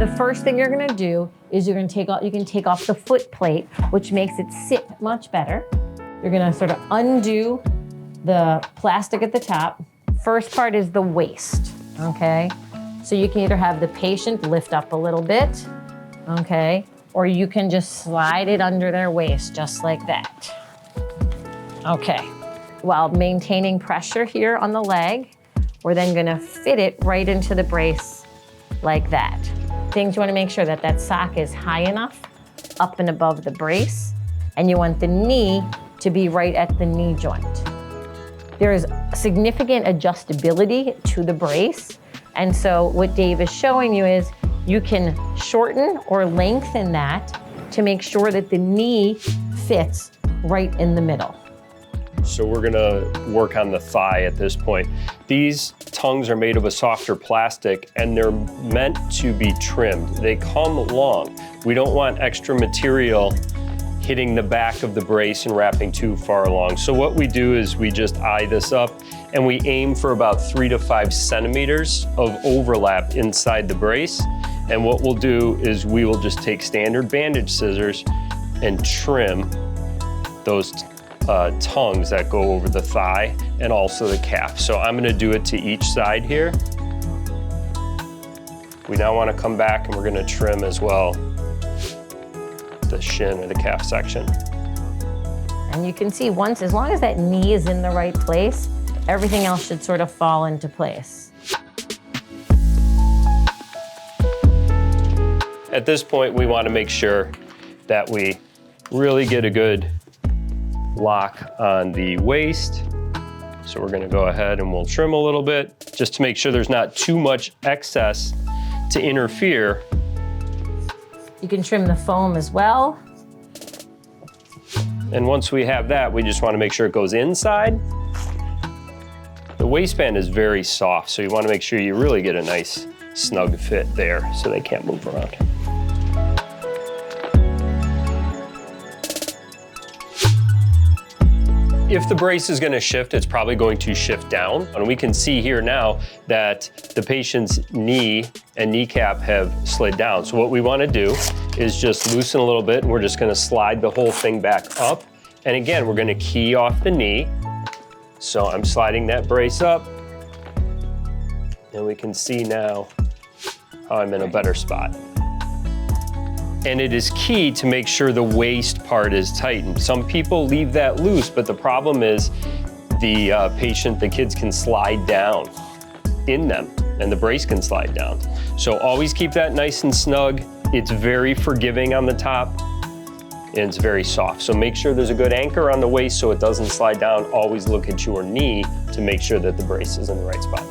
the first thing you're gonna do is you can take off the foot plate, which makes it sit much better. You're gonna sort of undo the plastic at the top. First part is the waist, okay? So you can either have the patient lift up a little bit, okay? Or you can just slide it under their waist, just like that. Okay, while maintaining pressure here on the leg, we're then gonna fit it right into the brace like that. Things you wanna make sure that that sock is high enough up and above the brace, and you want the knee to be right at the knee joint. There is significant adjustability to the brace, and so what Dave is showing you is you can shorten or lengthen that to make sure that the knee fits right in the middle. So we're gonna work on the thigh at this point. These tongues are made of a softer plastic and they're meant to be trimmed. They come long. We don't want extra material hitting the back of the brace and wrapping too far along. So what we do is we just eye this up and we aim for about 3 to 5 centimeters of overlap inside the brace. And what we'll do is we will just take standard bandage scissors and trim those tongues that go over the thigh and also the calf. So I'm gonna do it to each side here. We now wanna come back and we're gonna trim as well the shin or the calf section. And you can see as long as that knee is in the right place, everything else should sort of fall into place. At this point, we wanna make sure that we really get a good lock on the waist. So we're gonna go ahead and we'll trim a little bit just to make sure there's not too much excess to interfere. You can trim the foam as well. And once we have that, we just wanna make sure it goes inside. The waistband is very soft, so you wanna make sure you really get a nice snug fit there so they can't move around. If the brace is gonna shift, it's probably going to shift down. And we can see here now that the patient's knee and kneecap have slid down. So what we wanna do is just loosen a little bit and we're just gonna slide the whole thing back up. And again, we're gonna key off the knee. So I'm sliding that brace up and we can see now how I'm in a better spot. And it is key to make sure the waist part is tightened. Some people leave that loose, but the problem is the kids can slide down in them and the brace can slide down. So always keep that nice and snug. It's very forgiving on the top and it's very soft. So make sure there's a good anchor on the waist so it doesn't slide down. Always look at your knee to make sure that the brace is in the right spot.